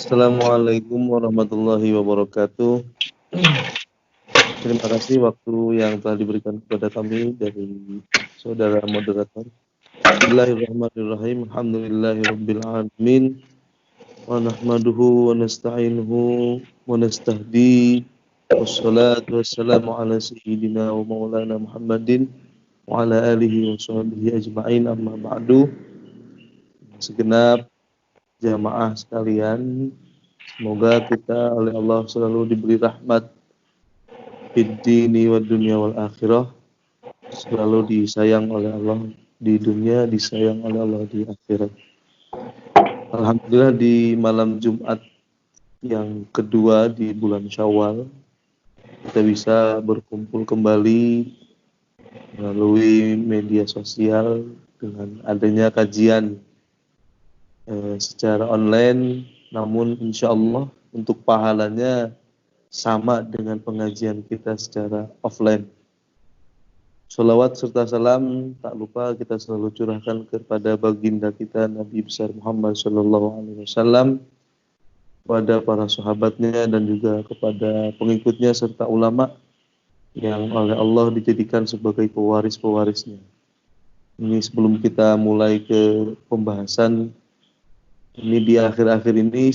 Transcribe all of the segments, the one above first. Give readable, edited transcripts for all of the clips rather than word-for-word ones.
Assalamualaikum warahmatullahi wabarakatuh. Terima kasih waktu yang telah diberikan kepada kami dari saudara moderator. Bismillahirrahmanirrahim. Alhamdulillahirabbil alamin. Wa nahmaduhu wa nasta'inuhu wa nastahdi. Wassalatu wassalamu ala sayyidina wa maulana Muhammadin wa ala alihi wa sahbihi ajma'in, amma ba'du. Segenap jamaah sekalian, semoga kita oleh Allah selalu diberi rahmat fid dini wad dunya wal akhirah, selalu disayang oleh Allah di dunia, disayang oleh Allah di akhirat. Alhamdulillah di malam Jumat yang kedua di bulan Syawal kita bisa berkumpul kembali melalui media sosial dengan adanya kajian secara online, namun insya Allah untuk pahalanya sama dengan pengajian kita secara offline. Sholawat serta salam tak lupa kita selalu curahkan kepada baginda kita Nabi besar Muhammad SAW, kepada para sahabatnya dan juga kepada pengikutnya serta ulama yang oleh Allah dijadikan sebagai pewaris-pewarisnya. Ini sebelum kita mulai ke pembahasan, ini di akhir-akhir ini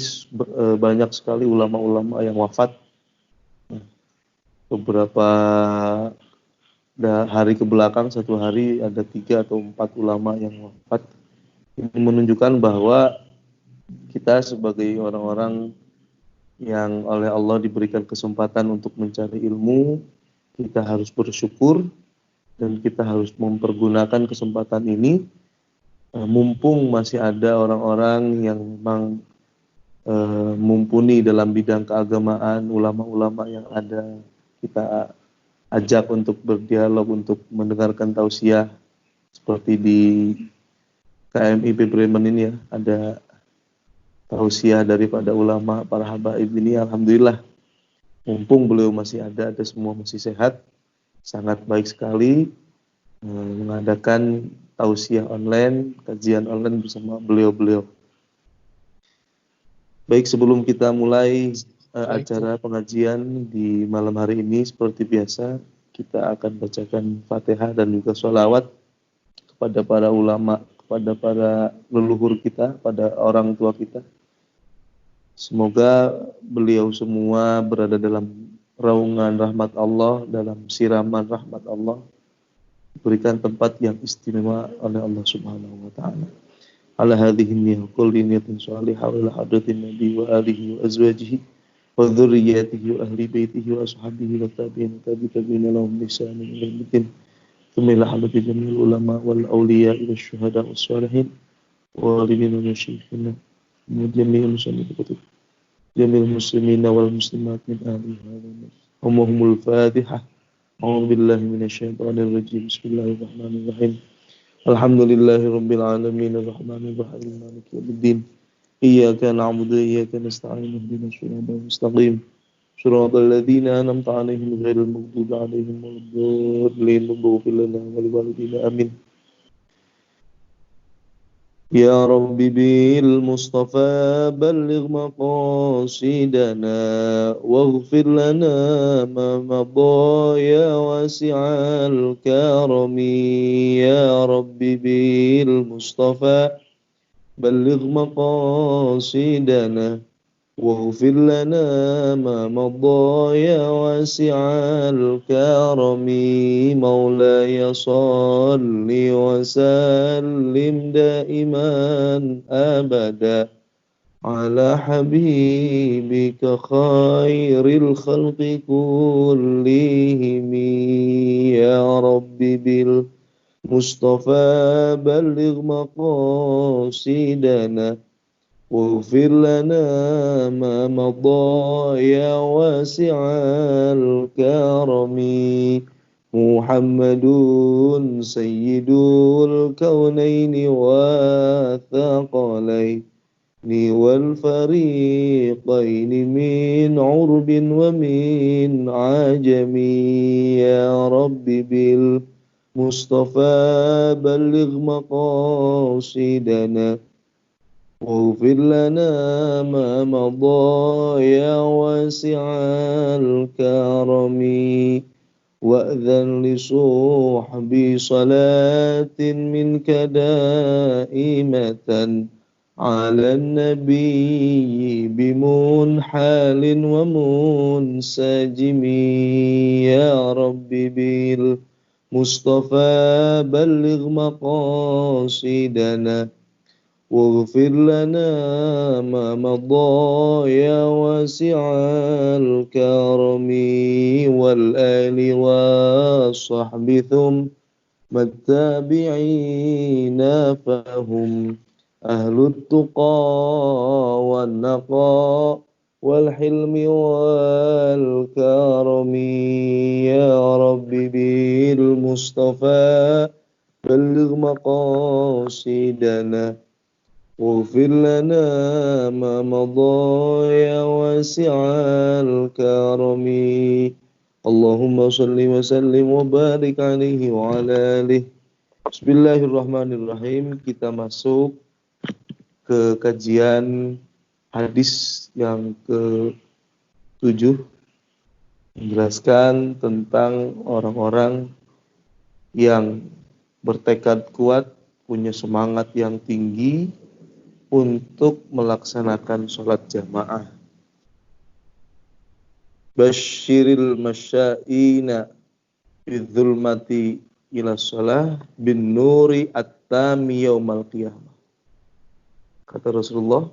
banyak sekali ulama-ulama yang wafat. Beberapa hari ke belakang, satu hari ada 3 atau 4 ulama yang wafat. Ini menunjukkan bahwa kita sebagai orang-orang yang oleh Allah diberikan kesempatan untuk mencari ilmu, kita harus bersyukur dan kita harus mempergunakan kesempatan ini. Mumpung masih ada orang-orang yang memang mumpuni dalam bidang keagamaan, ulama-ulama yang ada, kita ajak untuk berdialog, untuk mendengarkan tausiah seperti di KMIP Bremen ini ya, ada tausiah daripada ulama para habaib ini. Alhamdulillah, mumpung beliau masih ada semua masih sehat, sangat baik sekali mengadakan tausiah online, kajian online bersama beliau-beliau. Baik, sebelum kita mulai acara pengajian di malam hari ini, seperti biasa kita akan bacakan Fatihah dan juga sholawat kepada para ulama, kepada para leluhur kita, pada orang tua kita. Semoga beliau semua berada dalam raungan rahmat Allah, dalam siraman rahmat Allah, berikan tempat yang istimewa oleh Allah Subhanahu wa taala. Ala hadhihi niyyah kulli niyatin shalihah wa hadratin nabi wa alihi wa azwajihi wa dzurriyyatihi wa ahli baitihi wa ashabihi wa tabi'in tabi'in lahum bi ihsan ila yaumil thumma ila hadrati jamil ulama wal awliya ila syuhada was shalihin wa walidina wa syayikhina wa jami'il muslimin jamil muslimin wal muslimat min ahli hadha umumul fatihah. A'udzu billahi minasyaitonir rajim. Bismillahirrahmanirrahim. Alhamdulillahirabbil alamin arrahmanir rahim maliki yaumiddin. Iyyaka na'budu wa iyyaka nasta'in ihdinas siratal mustaqim. Shiratal ladzina an'amta 'alaihim ghairil maghdubi 'alaihim waladdallin. Ighfir lana wa liwalidayna amin. يا رب بالمصطفى بلغ مقاصدنا واغفر لنا ما مضى يا واسع الكرم يا رب بالمصطفى بلغ مقاصدنا واغفر لنا ما مضى يا واسع الكرم مولاي صل وسلم دائما أبدا على حبيبك خير الخلق كلهم يا رب بالمصطفى بلغ مقاصدنا واغفر لنا ما مضى يا واسع الكرم محمد سيد الكونين والثقلين والفريقين من عرب ومن عجم يا رب بالمصطفى بلغ مقاصدنا واغفر لنا ما مضى يا واسع الكرم وأذن لصحبي صلاة منك دائمة على النبي بمنحال ومنسجم يا رب بالمصطفى بلغ مقاصدنا واغفر لنا ما مضى يا واسع الكرم والآل والصحب ثم التابعين فهم أهل التقى والنقى والحلم والكرم يا رب بالمصطفى بلغ مقاصدنا واغفر لنا ما مضى يا واسع الكرم اللهم صل وسلم وبارك عليه وعلى آله. Bismillahirrahmanirrahim. Kita masuk ke kajian hadis yang ke-7, menjelaskan tentang orang-orang yang bertekad kuat, punya semangat yang tinggi untuk melaksanakan sholat jamaah. Basyiril masya'ina bidzulmati ila sholah bin nuri at-tami yaumal qiyamah. Kata Rasulullah,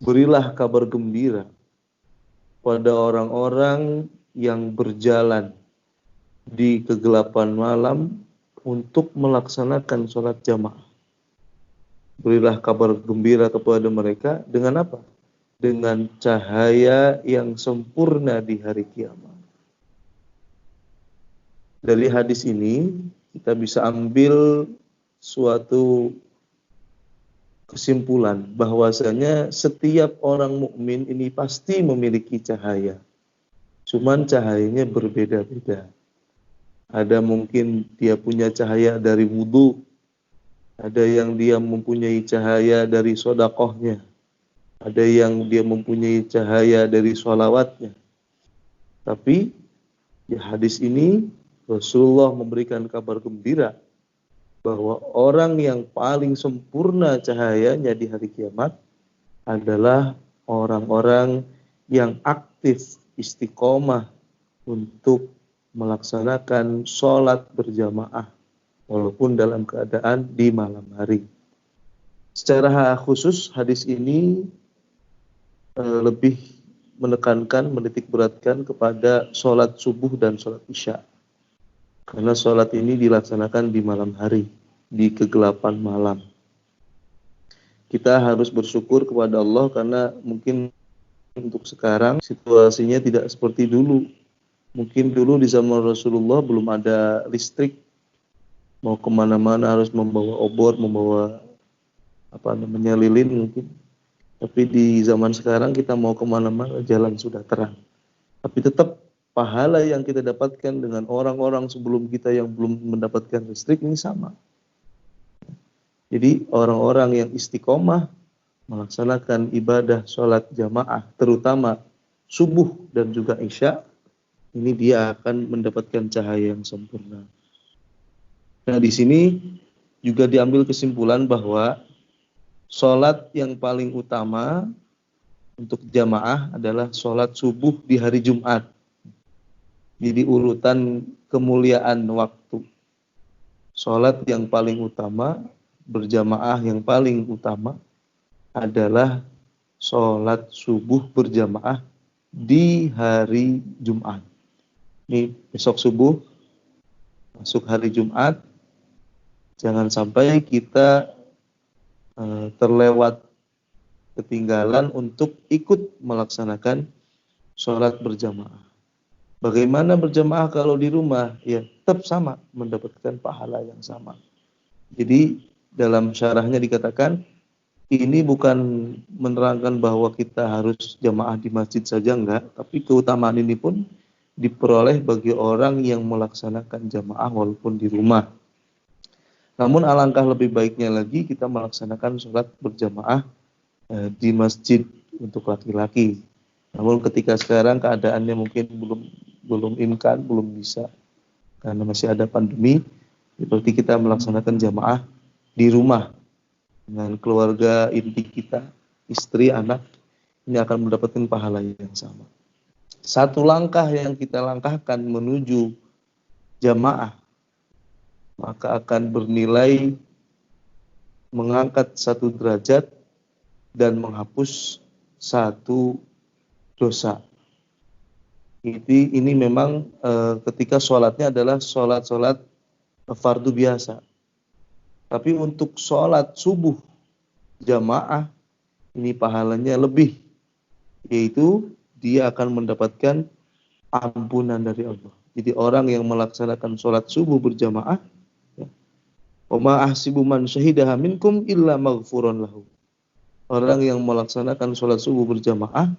berilah kabar gembira pada orang-orang yang berjalan di kegelapan malam untuk melaksanakan sholat jamaah. Berilah kabar gembira kepada mereka dengan apa? Dengan cahaya yang sempurna di hari kiamat. Dari hadis ini kita bisa ambil suatu kesimpulan bahwasanya setiap orang mukmin ini pasti memiliki cahaya. Cuman cahayanya berbeda-beda. Ada mungkin dia punya cahaya dari wudu, ada yang dia mempunyai cahaya dari sodakohnya, ada yang dia mempunyai cahaya dari sholawatnya. Tapi di hadis ini Rasulullah memberikan kabar gembira bahwa orang yang paling sempurna cahayanya di hari kiamat adalah orang-orang yang aktif istiqomah untuk melaksanakan sholat berjamaah walaupun dalam keadaan di malam hari. Secara khusus hadis ini lebih menekankan, menitik beratkan kepada sholat subuh dan sholat isya. Karena sholat ini dilaksanakan di malam hari, di kegelapan malam. Kita harus bersyukur kepada Allah karena mungkin untuk sekarang situasinya tidak seperti dulu. Mungkin dulu di zaman Rasulullah belum ada listrik, mau kemana-mana harus membawa obor, membawa lilin mungkin. Tapi di zaman sekarang kita mau kemana-mana jalan sudah terang. Tapi tetap pahala yang kita dapatkan dengan orang-orang sebelum kita yang belum mendapatkan listrik ini sama. Jadi orang-orang yang istiqomah melaksanakan ibadah sholat jamaah, terutama subuh dan juga isya, ini dia akan mendapatkan cahaya yang sempurna. Nah, di sini juga diambil kesimpulan bahwa sholat yang paling utama untuk jamaah adalah sholat subuh di hari Jumat. Jadi urutan kemuliaan waktu. Sholat yang paling utama, berjamaah yang paling utama adalah sholat subuh berjamaah di hari Jumat. Ini besok subuh, masuk hari Jumat, jangan sampai kita terlewat ketinggalan untuk ikut melaksanakan sholat berjamaah. Bagaimana berjamaah kalau di rumah? Ya tetap sama, mendapatkan pahala yang sama. Jadi dalam syarahnya dikatakan, ini bukan menerangkan bahwa kita harus jamaah di masjid saja, enggak. Tapi keutamaan ini pun diperoleh bagi orang yang melaksanakan jamaah walaupun di rumah. Namun alangkah lebih baiknya lagi kita melaksanakan sholat berjamaah di masjid untuk laki-laki. Namun ketika sekarang keadaannya mungkin belum imkan, belum bisa karena masih ada pandemi, seperti kita melaksanakan jamaah di rumah dengan keluarga inti kita, istri, anak, ini akan mendapatkan pahala yang sama. Satu langkah yang kita langkahkan menuju jamaah, maka akan bernilai mengangkat satu derajat dan menghapus satu dosa. Ini memang ketika sholatnya adalah sholat fardu biasa. Tapi untuk sholat subuh jamaah, ini pahalanya lebih, yaitu dia akan mendapatkan ampunan dari Allah. Jadi orang yang melaksanakan sholat subuh berjamaah, wa ma ahsibu man syahidaha minkum illa maghfuran lahu. Orang yang melaksanakan sholat subuh berjamaah,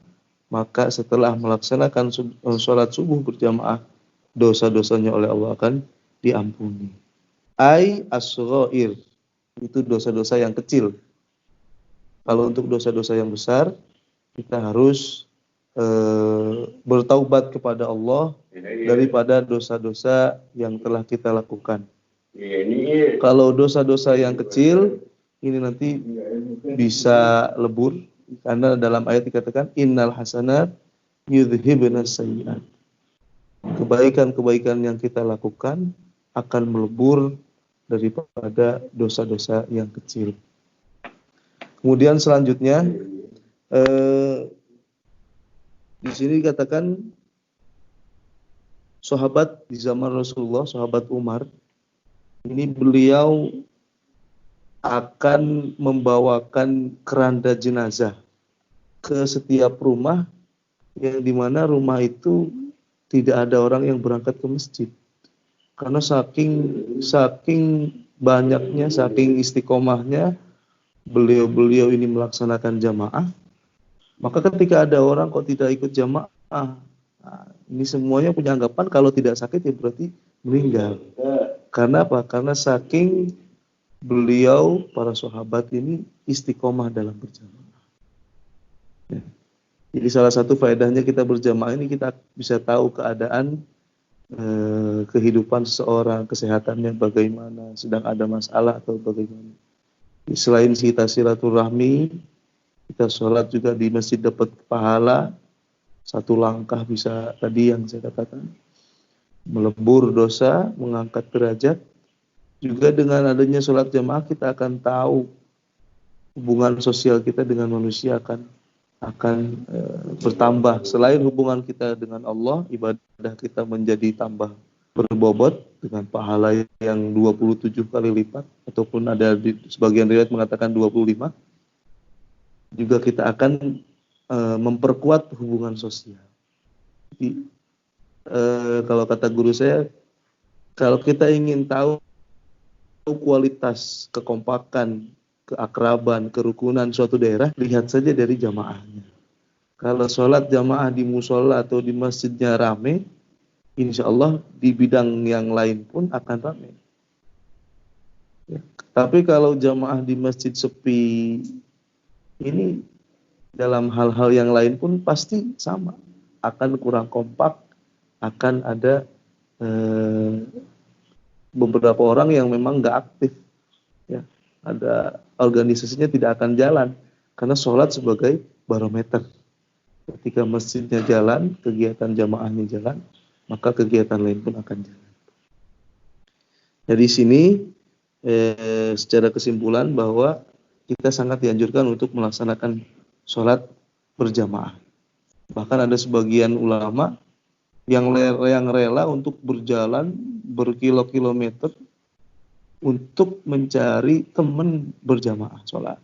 maka setelah melaksanakan sholat subuh berjamaah, dosa-dosanya oleh Allah akan diampuni. Ai as-saghair, itu dosa-dosa yang kecil. Kalau untuk dosa-dosa yang besar, kita harus bertaubat kepada Allah daripada dosa-dosa yang telah kita lakukan. Kalau dosa-dosa yang kecil, ini nanti bisa lebur, karena dalam ayat dikatakan innal hasanat yudhhibunas sayyi'at. Kebaikan-kebaikan yang kita lakukan akan melebur daripada dosa-dosa yang kecil. Kemudian selanjutnya di sini dikatakan sahabat di zaman Rasulullah, sahabat Umar, ini beliau akan membawakan keranda jenazah ke setiap rumah yang dimana rumah itu tidak ada orang yang berangkat ke masjid. Karena saking banyaknya, saking istiqomahnya beliau ini melaksanakan jamaah, maka ketika ada orang kok tidak ikut jamaah, ini semuanya punya anggapan kalau tidak sakit ya berarti meninggal. Karena apa? Karena saking beliau, para sahabat ini istiqomah dalam berjamaah. Ya. Jadi salah satu faedahnya kita berjamaah ini, kita bisa tahu keadaan kehidupan seseorang, kesehatannya bagaimana, sedang ada masalah atau bagaimana. Selain kita silaturahmi, kita sholat juga di masjid dapat pahala. Satu langkah bisa tadi yang saya katakan, melebur dosa, mengangkat derajat. Juga dengan adanya sholat jamaah kita akan tahu hubungan sosial kita dengan manusia akan bertambah. Selain hubungan kita dengan Allah, ibadah kita menjadi tambah berbobot dengan pahala yang 27 kali lipat, ataupun ada di sebagian riwayat mengatakan 25. Juga kita akan memperkuat hubungan sosial. Jadi, kalau kata guru saya, kalau kita ingin tahu kualitas kekompakan, keakraban, kerukunan suatu daerah, lihat saja dari jamaahnya. Kalau sholat jamaah di musola atau di masjidnya rame, insya Allah di bidang yang lain pun akan rame. Ya. Tapi kalau jamaah di masjid sepi, ini dalam hal-hal yang lain pun pasti sama, akan kurang kompak, akan ada beberapa orang yang memang nggak aktif, ya, ada organisasinya tidak akan jalan, karena sholat sebagai barometer. Ketika masjidnya jalan, kegiatan jamaahnya jalan, maka kegiatan lain pun akan jalan. Dari sini secara kesimpulan bahwa kita sangat dianjurkan untuk melaksanakan sholat berjamaah. Bahkan ada sebagian ulama yang rela untuk berjalan berkilo-kilometer untuk mencari teman berjamaah sholat.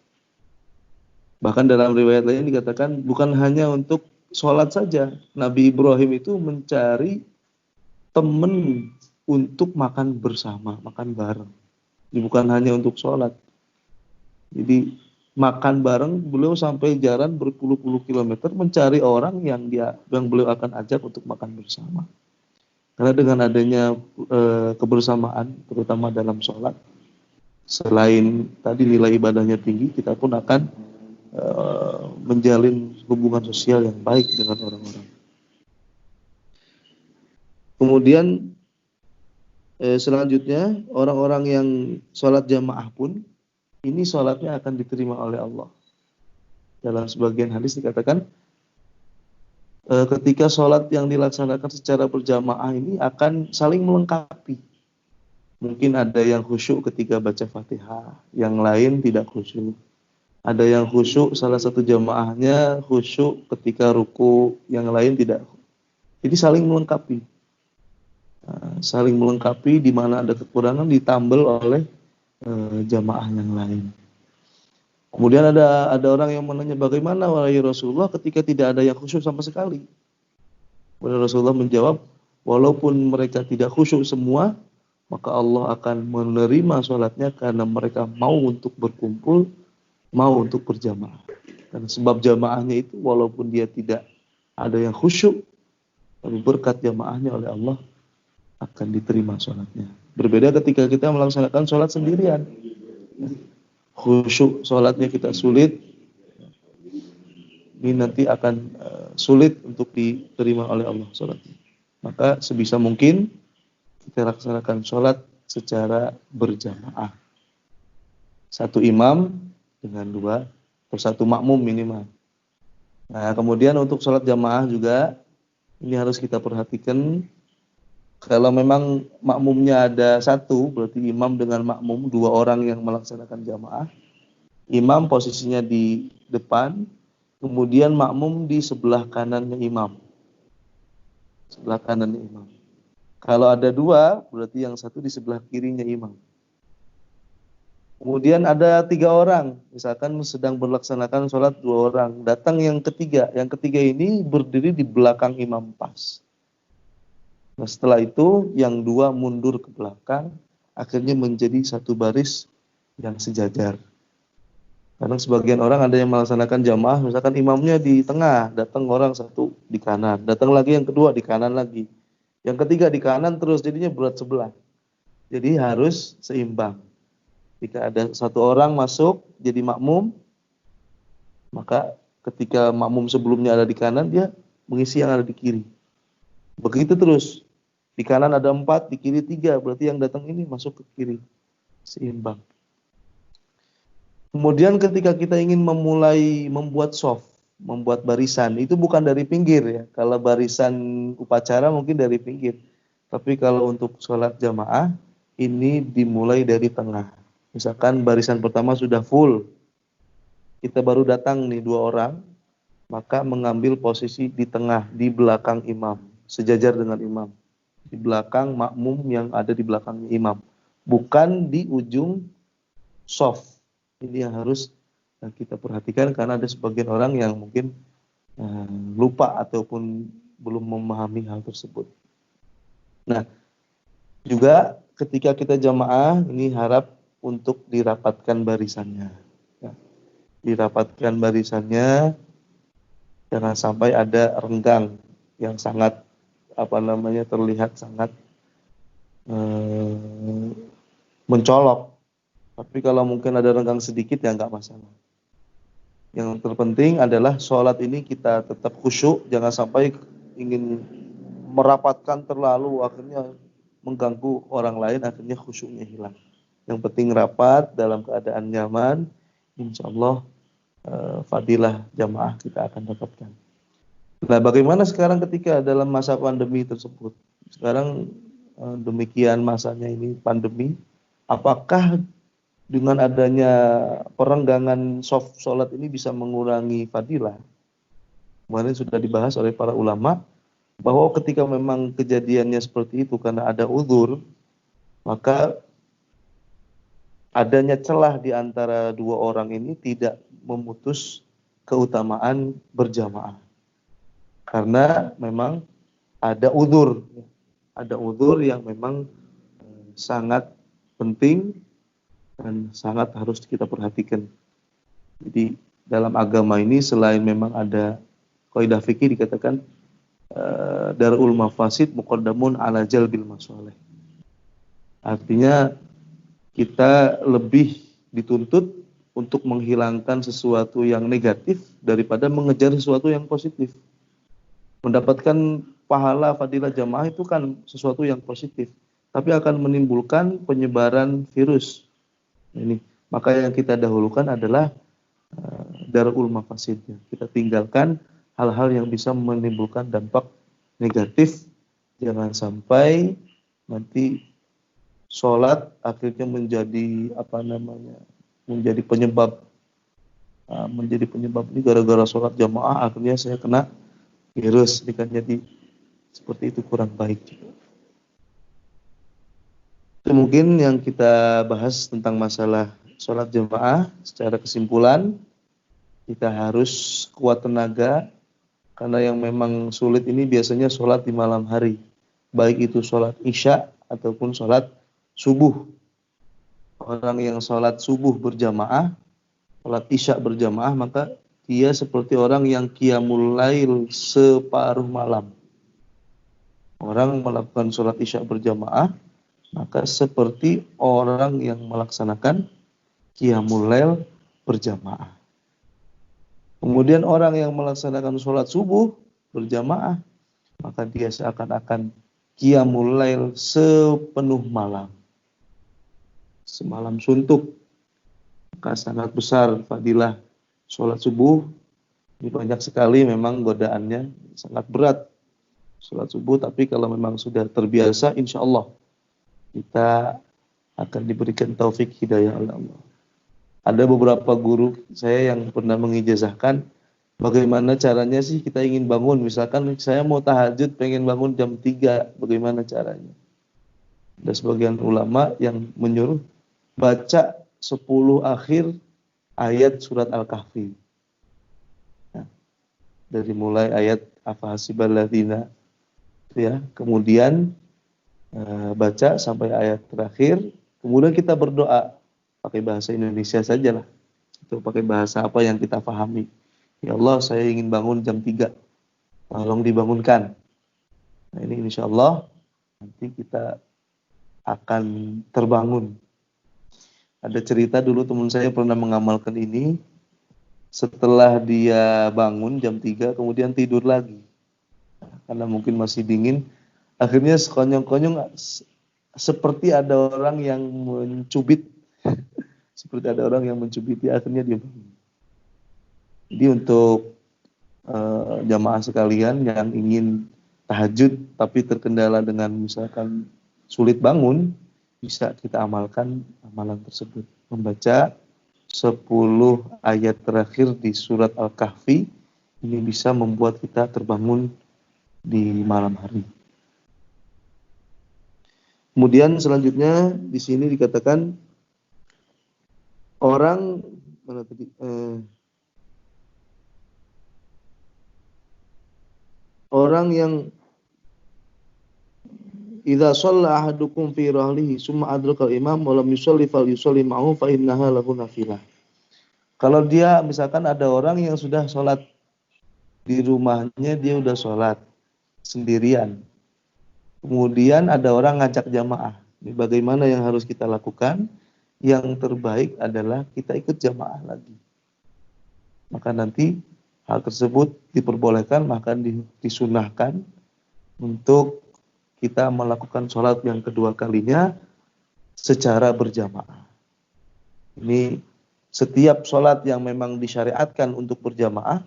Bahkan dalam riwayat lain dikatakan bukan hanya untuk sholat saja. Nabi Ibrahim itu mencari teman untuk makan bersama, makan bareng. Jadi bukan hanya untuk sholat. Jadi makan bareng, beliau sampai jalan berpuluh-puluh kilometer mencari orang yang beliau akan ajak untuk makan bersama. Karena dengan adanya kebersamaan, terutama dalam sholat, selain tadi nilai ibadahnya tinggi, kita pun akan menjalin hubungan sosial yang baik dengan orang-orang. Kemudian selanjutnya orang-orang yang sholat jamaah pun ini sholatnya akan diterima oleh Allah. Dalam sebagian hadis dikatakan ketika sholat yang dilaksanakan secara berjamaah ini akan saling melengkapi. Mungkin ada yang khusyuk ketika baca Fatihah, yang lain tidak khusyuk. Ada yang khusyuk, salah satu jamaahnya khusyuk ketika ruku, yang lain tidak. Jadi saling melengkapi. Saling melengkapi, di mana ada kekurangan ditambal oleh jamaah yang lain. Kemudian ada orang yang menanya, bagaimana wahai Rasulullah ketika tidak ada yang khusyuk sama sekali? Kemudian Rasulullah menjawab, walaupun mereka tidak khusyuk semua, maka Allah akan menerima sholatnya karena mereka mau untuk berkumpul, mau untuk berjamaah. Dan sebab jamaahnya itu walaupun dia tidak ada yang khusyuk, tapi berkat jamaahnya oleh Allah akan diterima sholatnya. Berbeda ketika kita melaksanakan sholat sendirian. Khusyuk sholatnya kita sulit, ini nanti akan sulit untuk diterima oleh Allah sholatnya. Maka sebisa mungkin kita laksanakan sholat secara berjamaah. Satu imam dengan dua, atau satu makmum minimal. Nah, kemudian untuk sholat jamaah juga, ini harus kita perhatikan. Kalau memang makmumnya ada satu, berarti imam dengan makmum, dua orang yang melaksanakan jamaah. Imam posisinya di depan, kemudian makmum di sebelah kanannya imam. Sebelah kanannya imam. Kalau ada dua, berarti yang satu di sebelah kirinya imam. Kemudian ada tiga orang, misalkan sedang berlaksanakan sholat dua orang. Datang yang ketiga ini berdiri di belakang imam pas. Nah, setelah itu yang dua mundur ke belakang, akhirnya menjadi satu baris yang sejajar. Karena sebagian orang ada yang melaksanakan jamaah, misalkan imamnya di tengah, datang orang satu di kanan, datang lagi yang kedua di kanan lagi, yang ketiga di kanan terus, jadinya berat sebelah. Jadi harus seimbang. Jika ada satu orang masuk jadi makmum, maka ketika makmum sebelumnya ada di kanan, dia mengisi yang ada di kiri. Begitu terus. Di kanan ada 4, di kiri 3, berarti yang datang ini masuk ke kiri. Seimbang. Kemudian ketika kita ingin memulai membuat shaf, membuat barisan, itu bukan dari pinggir ya. Kalau barisan upacara mungkin dari pinggir. Tapi kalau untuk sholat jamaah, ini dimulai dari tengah. Misalkan barisan pertama sudah full, kita baru datang nih 2 orang, maka mengambil posisi di tengah, di belakang imam, sejajar dengan imam. Di belakang makmum yang ada di belakangnya imam, bukan di ujung shaf. Ini yang harus kita perhatikan karena ada sebagian orang yang mungkin lupa ataupun belum memahami hal tersebut. Nah, juga ketika kita jamaah ini harap untuk dirapatkan barisannya. Ya. Dirapatkan barisannya, jangan sampai ada renggang yang sangat terlihat sangat mencolok. Tapi kalau mungkin ada renggang sedikit ya nggak masalah. Yang terpenting adalah sholat ini kita tetap khusyuk, jangan sampai ingin merapatkan terlalu akhirnya mengganggu orang lain, akhirnya khusyuknya hilang. Yang penting rapat dalam keadaan nyaman, insya Allah fadilah jamaah kita akan dapatkan. Nah, bagaimana sekarang ketika dalam masa pandemi tersebut? Sekarang demikian masanya ini pandemi, apakah dengan adanya perenggangan sholat ini bisa mengurangi fadilah? Kemarin sudah dibahas oleh para ulama, bahwa ketika memang kejadiannya seperti itu karena ada uzur, maka adanya celah di antara 2 orang ini tidak memutus keutamaan berjamaah. Karena memang ada uzur yang memang sangat penting dan sangat harus kita perhatikan. Jadi dalam agama ini selain memang ada kaidah fikih dikatakan darul mafasid muqaddamun ala jalbil masalih. Artinya kita lebih dituntut untuk menghilangkan sesuatu yang negatif daripada mengejar sesuatu yang positif. Mendapatkan pahala fadilah jamaah itu kan sesuatu yang positif, tapi akan menimbulkan penyebaran virus. Ini maka yang kita dahulukan adalah darul mafasidnya. Kita tinggalkan hal-hal yang bisa menimbulkan dampak negatif. Jangan sampai nanti sholat akhirnya menjadi penyebab ini gara-gara sholat jamaah akhirnya saya kena virus. Ini kan jadi seperti itu, kurang baik juga. Itu mungkin yang kita bahas tentang masalah sholat jamaah. Secara kesimpulan, kita harus kuat tenaga, karena yang memang sulit ini biasanya sholat di malam hari, baik itu sholat isya ataupun sholat subuh. Orang yang sholat subuh berjamaah, sholat isya berjamaah, maka dia seperti orang yang qiyamul lail separuh malam. Orang melakukan sholat isya berjamaah, maka seperti orang yang melaksanakan qiyamul lail berjamaah. Kemudian orang yang melaksanakan sholat subuh berjamaah, maka dia seakan-akan qiyamul lail sepenuh malam. Semalam suntuk. Maka sangat besar fadilah sholat subuh. Ini banyak sekali memang godaannya, sangat berat sholat subuh, tapi kalau memang sudah terbiasa, insya Allah kita akan diberikan taufik hidayah oleh Allah. Ada beberapa guru saya yang pernah mengijazahkan, bagaimana caranya sih kita ingin bangun, misalkan saya mau tahajud pengen bangun jam 3, bagaimana caranya? Ada sebagian ulama yang menyuruh baca 10 akhir ayat surat Al-Kahfi. Nah, dari mulai ayat afahasiballadzina, ya, kemudian baca sampai ayat terakhir, kemudian kita berdoa pakai bahasa Indonesia sajalah, atau pakai bahasa apa yang kita pahami. Ya Allah, saya ingin bangun jam 3, tolong dibangunkan. Nah, ini insya Allah nanti kita akan terbangun. Ada cerita dulu teman saya pernah mengamalkan ini, setelah dia bangun jam 3 kemudian tidur lagi. Karena mungkin masih dingin, akhirnya sekonyong-konyong seperti ada orang yang mencubit. Seperti ada orang yang mencubiti, akhirnya dia bangun. Jadi untuk jamaah sekalian yang ingin tahajud tapi terkendala dengan misalkan sulit bangun, bisa kita amalkan amalan tersebut. Membaca 10 ayat terakhir di surat Al-Kahfi, ini bisa membuat kita terbangun di malam hari. Kemudian selanjutnya di sini dikatakan orang orang yang idza shalla ahadukum fi rahlihi summa adraka al-imam wa lam yusalli falyusalli ma'ahu fa innaha lahu nafilah. Kalau dia misalkan ada orang yang sudah sholat di rumahnya, dia udah sholat sendirian, kemudian ada orang ngajak jamaah, ini bagaimana yang harus kita lakukan? Yang terbaik adalah kita ikut jamaah lagi. Maka nanti hal tersebut diperbolehkan, maka disunahkan untuk kita melakukan sholat yang kedua kalinya secara berjamaah. Ini setiap sholat yang memang disyariatkan untuk berjamaah,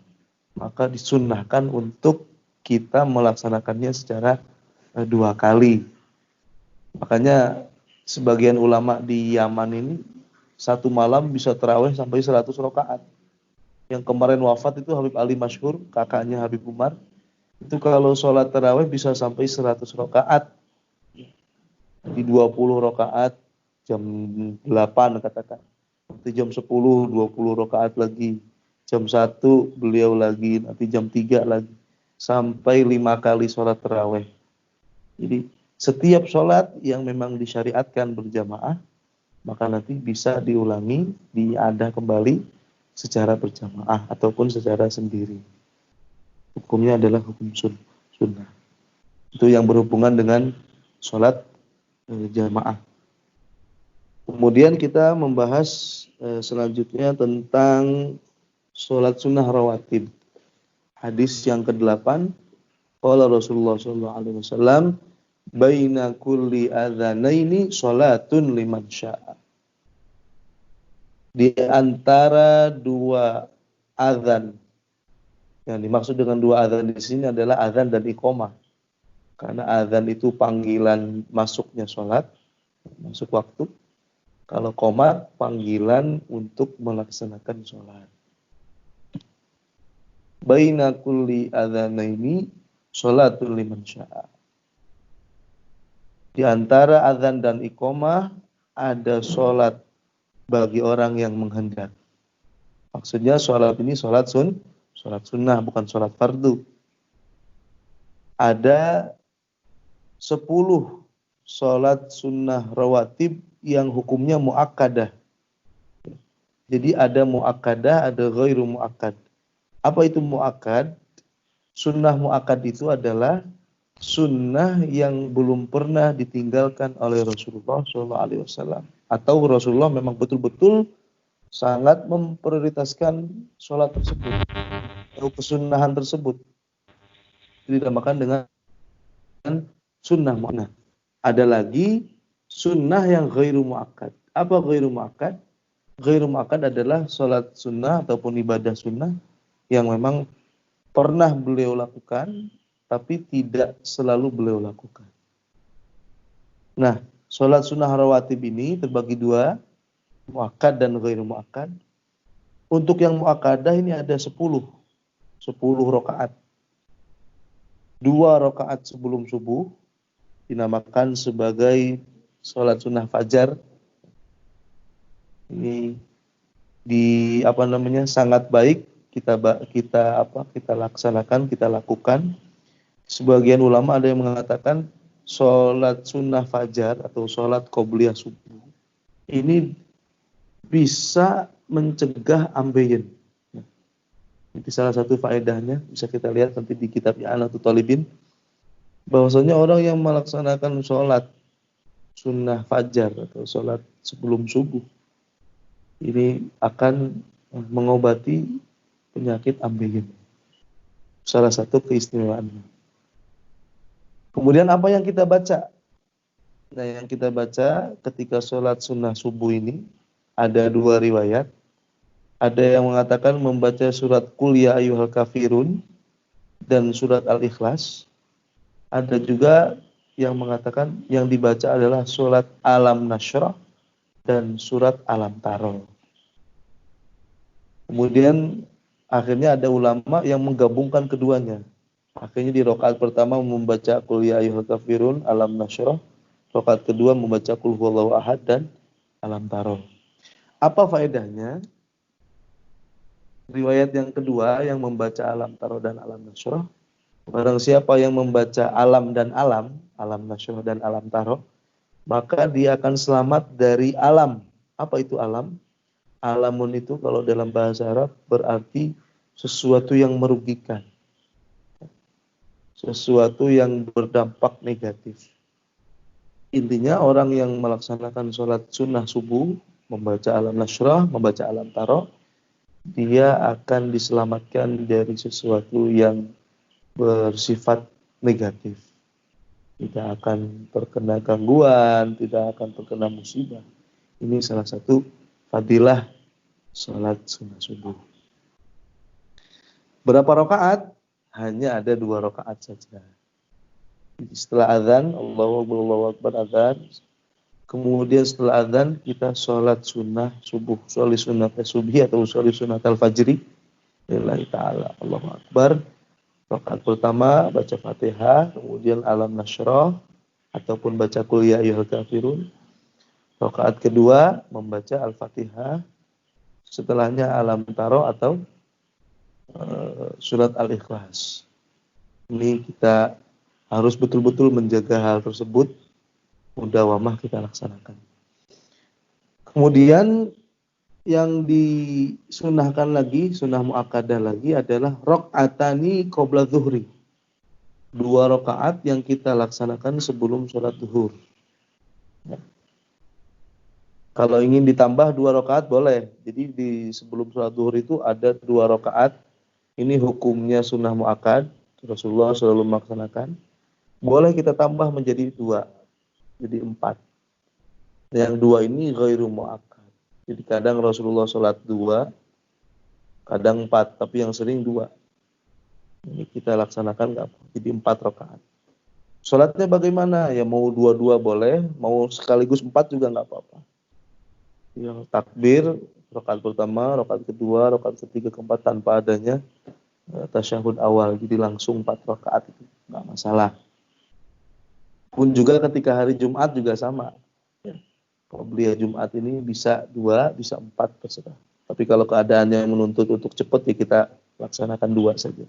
maka disunnahkan untuk kita melaksanakannya secara 2 kali. Makanya sebagian ulama di Yaman ini satu malam bisa tarawih sampai 100 rakaat. Yang kemarin wafat itu Habib Ali Masyhur, kakaknya Habib Umar. Itu kalau sholat tarawih bisa sampai 100 rakaat. Di 20 rakaat jam 8 katakan. Nanti jam 10 20 rakaat lagi. Jam 1 beliau lagi, nanti jam 3 lagi. Sampai 5 kali sholat tarawih. Jadi setiap sholat yang memang disyariatkan berjamaah, maka nanti bisa diulangi, diada kembali secara berjamaah ataupun secara sendiri. Hukumnya adalah hukum sunnah. Itu yang berhubungan dengan sholat jamaah. Kemudian kita membahas selanjutnya tentang sholat sunnah rawatib. Hadis yang ke-8, qala Rasulullah sallallahu alaihi wasallam, baina kulli adzanaini sholatun liman syaa. Di antara dua azan, yang dimaksud dengan dua azan di sini adalah azan dan iqamah. Karena azan itu panggilan masuknya sholat, masuk waktu. Kalau qomat, panggilan untuk melaksanakan sholat. Baina kulli adzanaini sholatul liman syaa. Di antara azan dan iqamah ada sholat bagi orang yang menghendaki. Maksudnya sholat ini sholat sunnah, bukan sholat fardu. Ada 10 sholat sunnah rawatib yang hukumnya muakkadah. Jadi ada muakkadah, ada ghairu muakkad. Apa itu muakkad? Sunnah muakkad itu adalah sunnah yang belum pernah ditinggalkan oleh Rasulullah SAW. Atau Rasulullah memang betul-betul sangat memprioritaskan sholat tersebut atau kesunnahan tersebut. Dinamakan dengan sunnah muakkad. Ada lagi sunnah yang ghairu muakkad. Apa ghairu muakkad? Ghairu muakkad adalah sholat sunnah ataupun ibadah sunnah yang memang pernah beliau lakukan, tapi tidak selalu beliau lakukan. Nah, sholat sunnah rawatib ini terbagi dua, muakkad dan ghairu muakkad. Untuk yang muakkadah ini ada 10 rakaat. 2 rakaat sebelum subuh dinamakan sebagai sholat sunnah fajar. Ini sangat baik kita laksanakan, kita lakukan. Sebagian ulama ada yang mengatakan sholat sunnah fajar atau sholat qobliyah subuh ini bisa mencegah ambeien. Itu salah satu faedahnya, bisa kita lihat nanti di kitab I'anatul Talibin, bahwasanya orang yang melaksanakan sholat sunnah fajar atau sholat sebelum subuh ini akan mengobati penyakit ambeien. Salah satu keistimewaannya. Kemudian apa yang kita baca? Nah, yang kita baca ketika sholat sunnah subuh ini ada 2 riwayat. Ada yang mengatakan membaca surat Qul ya ayyuhal kafirun dan surat Al-Ikhlas. Ada juga yang mengatakan yang dibaca adalah surat Alam Nashrah dan surat Alam Taro. Kemudian akhirnya ada ulama yang menggabungkan keduanya. Akhirnya di rakaat pertama membaca Qul ya ayyuhal kafirun, Alam Nashrah. Rakaat kedua membaca Qul huwallahu ahad dan Alam Taro. Apa faedahnya? Riwayat yang kedua yang membaca Alam Taro dan Alam Nashrah. Barang siapa yang membaca Alam dan Alam Nashrah dan Alam Taro, maka dia akan selamat dari alam. Apa itu alam? Alamun itu kalau dalam bahasa Arab berarti sesuatu yang merugikan. Sesuatu yang berdampak negatif. Intinya orang yang melaksanakan sholat sunnah subuh, membaca Alam Nashrah, membaca Alam Taro, dia akan diselamatkan dari sesuatu yang bersifat negatif. Tidak akan terkena gangguan, tidak akan terkena musibah. Ini salah satu fadilah sholat sunnah subuh. Berapa rakaat? Hanya ada 2 rakaat saja. Setelah azan, Allahu Akbar azan. Kemudian setelah azan kita sholat sunnah subuh, sholat sunnah subuhi atau sholat sunnah al-fajri. Lillahi ta'ala, Allahu Akbar. Rakaat pertama baca Fatihah, kemudian Alam Nashrah ataupun baca Qul ya ayyuhal kafirun. Rakaat kedua membaca Al-Fatihah, setelahnya Alam Taro atau surat Al-Ikhlas. Ini kita harus betul-betul menjaga hal tersebut, mudawamah kita laksanakan. Kemudian yang disunahkan lagi, sunnah muakkadah lagi adalah rakaatani qabla zuhri. 2 rakaat yang kita laksanakan sebelum sholat zuhur. Kalau ingin ditambah 2 rakaat boleh. Jadi di sebelum sholat zuhur itu ada 2 rakaat. Ini hukumnya sunnah muakkad. Rasulullah selalu melaksanakan. Boleh kita tambah menjadi 2, jadi 4. Yang 2 ini ghairu muakkad. Jadi kadang Rasulullah sholat 2, kadang 4, tapi yang sering 2. Ini kita laksanakan nggak apa, jadi 4 rakaat. Sholatnya bagaimana? Ya mau 2-2 boleh, mau sekaligus 4 juga nggak apa-apa. Yang takbir, rakaat pertama, rakaat kedua, rakaat ketiga, keempat tanpa adanya tasyahud awal. Jadi langsung 4 rakaat itu nggak masalah. Pun juga ketika hari Jumat juga sama. Qobliyah Jumat ini bisa 2, bisa 4 terserah. Tapi kalau keadaannya menuntut untuk cepat ya kita laksanakan 2 saja.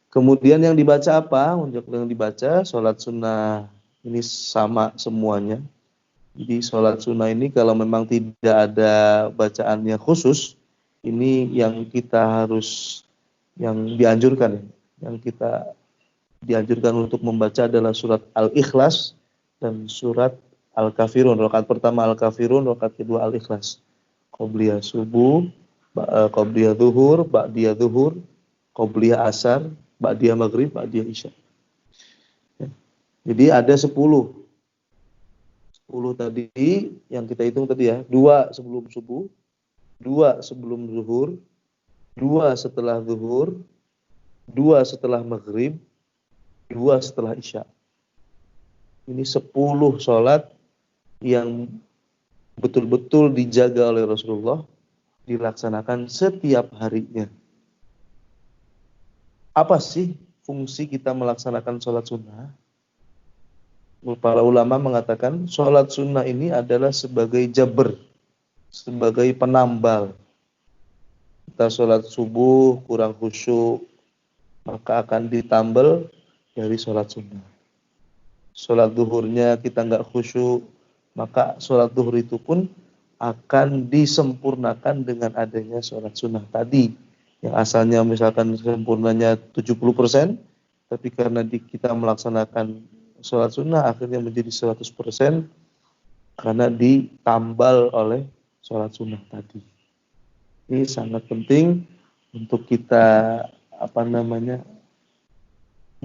Kemudian yang dibaca apa? Untuk yang dibaca sholat sunnah ini sama semuanya. Jadi sholat sunnah ini kalau memang tidak ada bacaannya khusus, ini yang kita harus, yang dianjurkan, yang kita dianjurkan untuk membaca adalah surat Al-Ikhlas dan surat Al-Kafirun. Rakaat pertama Al-Kafirun, rakaat kedua Al-Ikhlas. Qobliyah subuh, qobliyah zuhur, ba'diyah zuhur, qobliyah asar, ba'diyah maghrib, ba'diyah isya. Jadi ada 10. 10 tadi yang kita hitung tadi ya. 2 sebelum subuh, 2 sebelum zuhur, 2 setelah zuhur, 2 setelah maghrib, 2 setelah isya. Ini 10 sholat yang betul-betul dijaga oleh Rasulullah, dilaksanakan setiap harinya. Apa sih fungsi kita melaksanakan sholat sunnah? Para ulama mengatakan sholat sunnah ini adalah sebagai jabr, sebagai penambal. Kita sholat subuh kurang khusyuk, maka akan ditambal dari sholat sunnah. Sholat duhurnya kita nggak khusyuk, maka sholat duhur itu pun akan disempurnakan dengan adanya sholat sunnah tadi. Yang asalnya misalkan sempurnanya 70%, tapi karena kita melaksanakan sholat sunnah akhirnya menjadi 100% karena ditambal oleh sholat sunnah tadi. Ini sangat penting untuk kita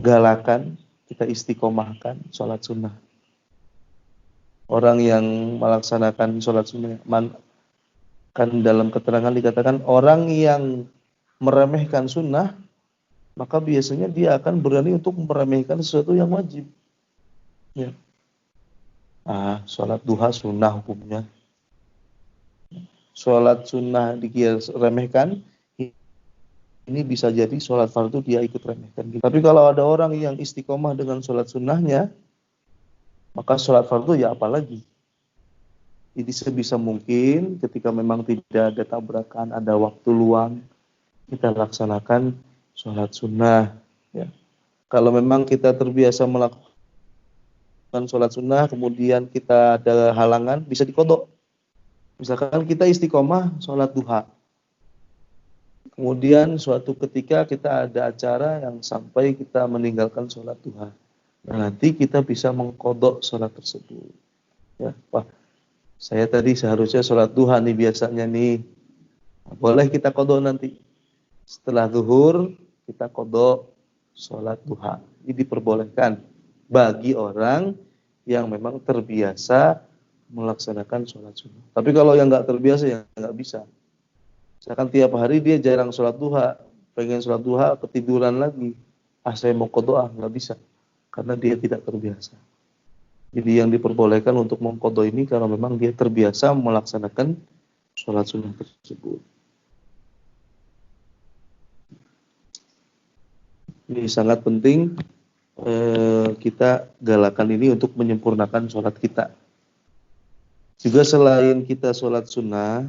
galakan, kita istiqomahkan sholat sunnah. Orang yang melaksanakan sholat sunnah, kan dalam keterangan dikatakan orang yang meremehkan sunnah, maka biasanya dia akan berani untuk meremehkan sesuatu yang wajib. Ya. Sholat duha sunnah hukumnya. Sholat sunnah diremehkan, ini bisa jadi sholat fardu dia ikut remehkan. Tapi kalau ada orang yang istiqomah dengan sholat sunnahnya, maka sholat fardu ya apalagi. Jadi sebisa mungkin ketika memang tidak ada tabrakan, ada waktu luang, kita laksanakan sholat sunnah. Ya. Kalau memang kita terbiasa melakukan sholat sunnah, kemudian kita ada halangan, bisa diqodho. Misalkan kita istiqomah sholat duha. Kemudian suatu ketika kita ada acara yang sampai kita meninggalkan sholat duha. Nah, nanti kita bisa mengqodho sholat tersebut. Ya, wah, saya tadi seharusnya sholat duha nih biasanya nih. Boleh kita qodho nanti. Setelah zuhur kita qodho sholat duha. Ini diperbolehkan bagi orang yang memang terbiasa melaksanakan sholat sunnah. Tapi kalau yang nggak terbiasa ya nggak bisa. Misalkan tiap hari dia jarang sholat duha, pengen sholat duha ketiduran lagi. Saya mau qodho nggak bisa. Karena dia tidak terbiasa. Jadi yang diperbolehkan untuk mengqodho ini karena memang dia terbiasa melaksanakan sholat sunnah tersebut. Ini sangat penting kita galakan ini untuk menyempurnakan sholat kita. Juga selain kita sholat sunnah,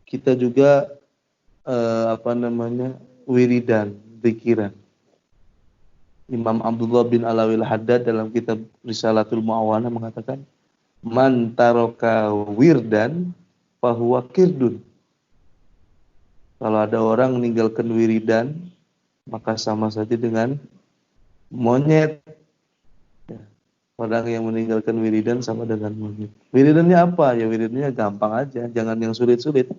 kita juga wiridan, zikiran. Imam Abdullah bin Alawil Haddad dalam kitab Risalatul Mu'awana mengatakan, man taraka wirdan fahuwa kirdun. Kalau ada orang meninggalkan wiridan, maka sama saja dengan monyet. Ya. Orang yang meninggalkan wiridan sama dengan monyet. Wiridannya apa? Ya wiridannya gampang aja, jangan yang sulit-sulit.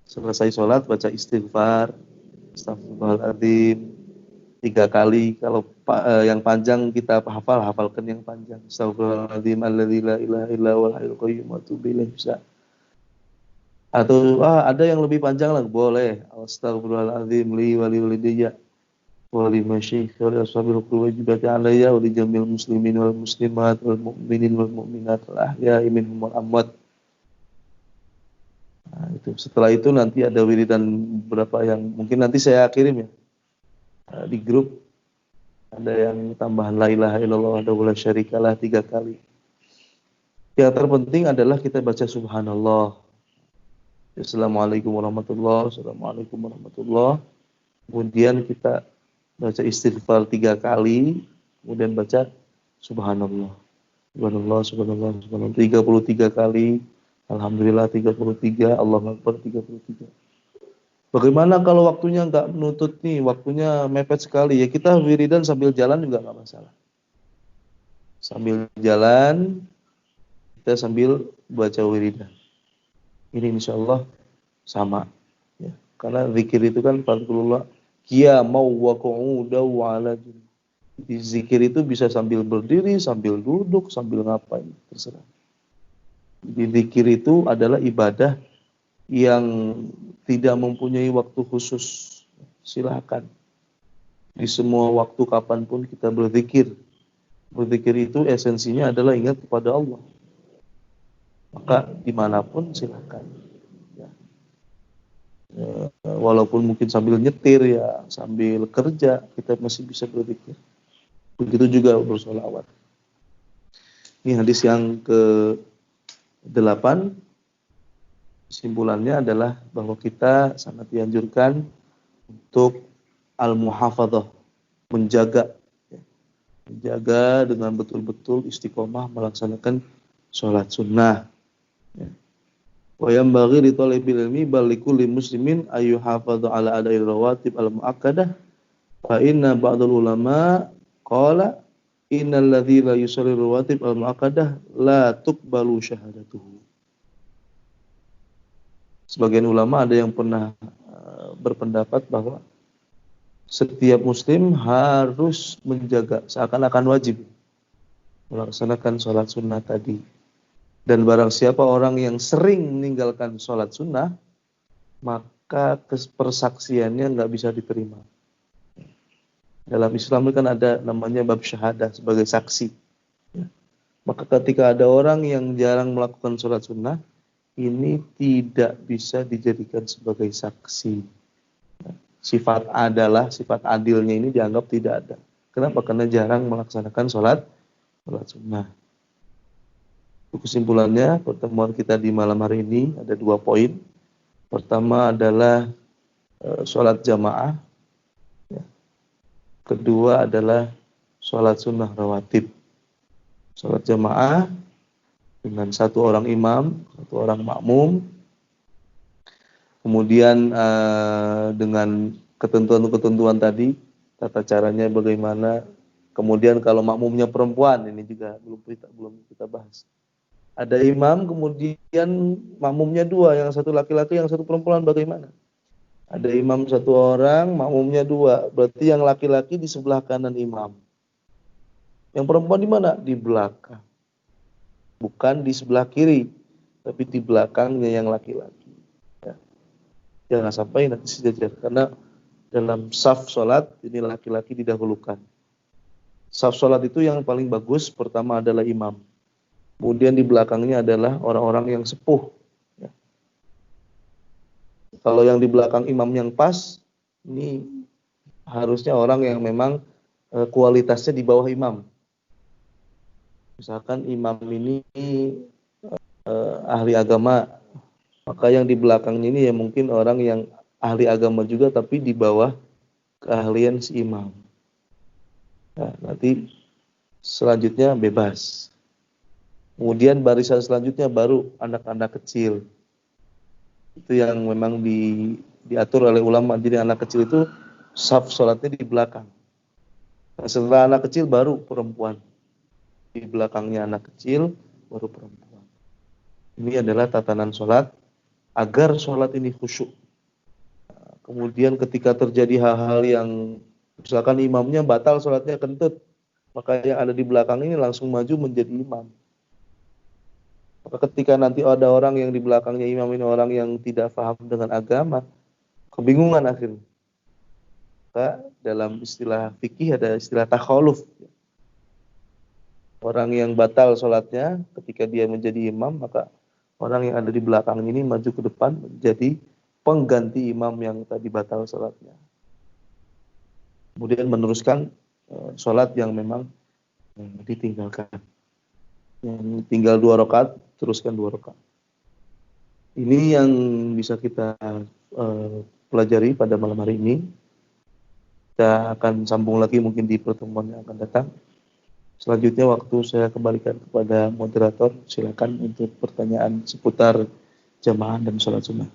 Selesai sholat baca istighfar, astagfirullahaladzim 3 kali. Kalau yang panjang kita hafalkan yang panjang. Astagfirullahaladzim alladzi la ilaha illa huwal hayyul qayyum wa atubu ilaih, bisa. Atau ada yang lebih panjang lagi, boleh. Astagfirullahaladzim li wa li walidayya wa li masyayikh wa li ashabil wajibati alayya wa li jamil muslimin wal muslimat wal mu'minin wal mu'minat al ahya'i minhum wal amwat. Nah, itu. Setelah itu nanti ada wiridan berapa yang mungkin nanti saya kirim ya di grup. Ada yang tambahan la ilaha illallah wahdahu la syarikalah 3 kali. Yang terpenting adalah kita baca subhanallah. Assalamualaikum warahmatullahi wabarakatuh. Assalamualaikum warahmatullahi wabarakatuh. Kemudian kita baca istighfar 3 kali. Kemudian baca subhanallah. Subhanallah, subhanallah, subhanallah 33 kali. Alhamdulillah 33, Allahu Akbar 33. Bagaimana kalau waktunya nggak menuntut nih, waktunya mepet sekali, ya kita wiridan sambil jalan juga nggak masalah. Sambil jalan, kita sambil baca wiridan. Ini insya Allah sama. Ya. Karena zikir itu kan fadlullah qiyamau wa qu'udaw wa ala junub. Zikir itu bisa sambil berdiri, sambil duduk, sambil ngapain, terserah. Di zikir itu adalah ibadah yang tidak mempunyai waktu khusus. Silakan. Di semua waktu kapanpun kita berzikir. Berzikir itu esensinya adalah ingat kepada Allah. Maka dimanapun silakan. Ya. Walaupun mungkin sambil nyetir ya, sambil kerja, kita masih bisa berzikir. Begitu juga bersolawat. Ini hadis yang ke-8. Kesimpulannya adalah bahwa kita sangat dianjurkan untuk al-muhafadzah, menjaga dengan betul-betul istiqomah melaksanakan sholat sunnah. Wa yanbaghi li thalibil ilmi bal likulli muslimin ayu hafadha ala ada'il rawatib al-muakkadah fa inna ba'dul ulama qala innal ladzi la yusalli rawatib al-muakkadah la tuqbalu syahadatuhu. Sebagian ulama ada yang pernah berpendapat bahwa setiap muslim harus menjaga, seakan-akan wajib melaksanakan sholat sunnah tadi. Dan barang siapa orang yang sering meninggalkan sholat sunnah, maka persaksiannya nggak bisa diterima. Dalam Islam kan ada namanya bab syahadah sebagai saksi. Maka ketika ada orang yang jarang melakukan sholat sunnah, ini tidak bisa dijadikan sebagai saksi. Sifat adilnya ini dianggap tidak ada. Kenapa? Karena jarang melaksanakan sholat sunnah. Kesimpulannya, pertemuan kita di malam hari ini ada 2 poin. Pertama adalah sholat jamaah. Kedua adalah sholat sunnah rawatib. Sholat jamaah dengan 1 orang imam, 1 orang makmum. Kemudian dengan ketentuan-ketentuan tadi, tata caranya bagaimana. Kemudian kalau makmumnya perempuan, ini juga belum kita bahas. Ada imam, kemudian makmumnya 2, yang 1 laki-laki, yang 1 perempuan, bagaimana? Ada imam 1 orang, makmumnya 2, berarti yang laki-laki di sebelah kanan imam. Yang perempuan di mana? Di belakang. Bukan di sebelah kiri, tapi di belakangnya yang laki-laki. Ya. Jangan sampai nanti sejajar, karena dalam saf sholat ini laki-laki didahulukan. Saf sholat itu yang paling bagus, pertama adalah imam. Kemudian di belakangnya adalah orang-orang yang sepuh. Ya. Kalau yang di belakang imam yang pas, ini harusnya orang yang memang kualitasnya di bawah imam. Misalkan imam ini ahli agama, maka yang di belakangnya ini ya mungkin orang yang ahli agama juga tapi di bawah keahlian si imam. Nah, nanti selanjutnya bebas. Kemudian barisan selanjutnya baru anak-anak kecil. Itu yang memang diatur oleh ulama. Jadi anak kecil itu saf sholatnya di belakang. Nah, setelah anak kecil baru perempuan. di belakangnya anak kecil, baru perempuan. Ini adalah tatanan sholat agar sholat ini khusyuk. Kemudian ketika terjadi hal-hal yang misalkan imamnya batal sholatnya kentut, maka yang ada di belakang ini langsung maju menjadi imam. Maka ketika nanti ada orang yang di belakangnya imam ini orang yang tidak paham dengan agama, kebingungan akhirnya. Maka dalam istilah fikih ada istilah takhaluf. Orang yang batal sholatnya ketika dia menjadi imam, maka orang yang ada di belakang ini maju ke depan menjadi pengganti imam yang tadi batal sholatnya. Kemudian meneruskan sholat yang memang ditinggalkan. Yang tinggal 2 rakaat, teruskan 2 rakaat. Ini yang bisa kita pelajari pada malam hari ini. Kita akan sambung lagi mungkin di pertemuan yang akan datang. Selanjutnya waktu saya kembalikan kepada moderator. Silakan untuk pertanyaan seputar jamaah dan sholat sunnah.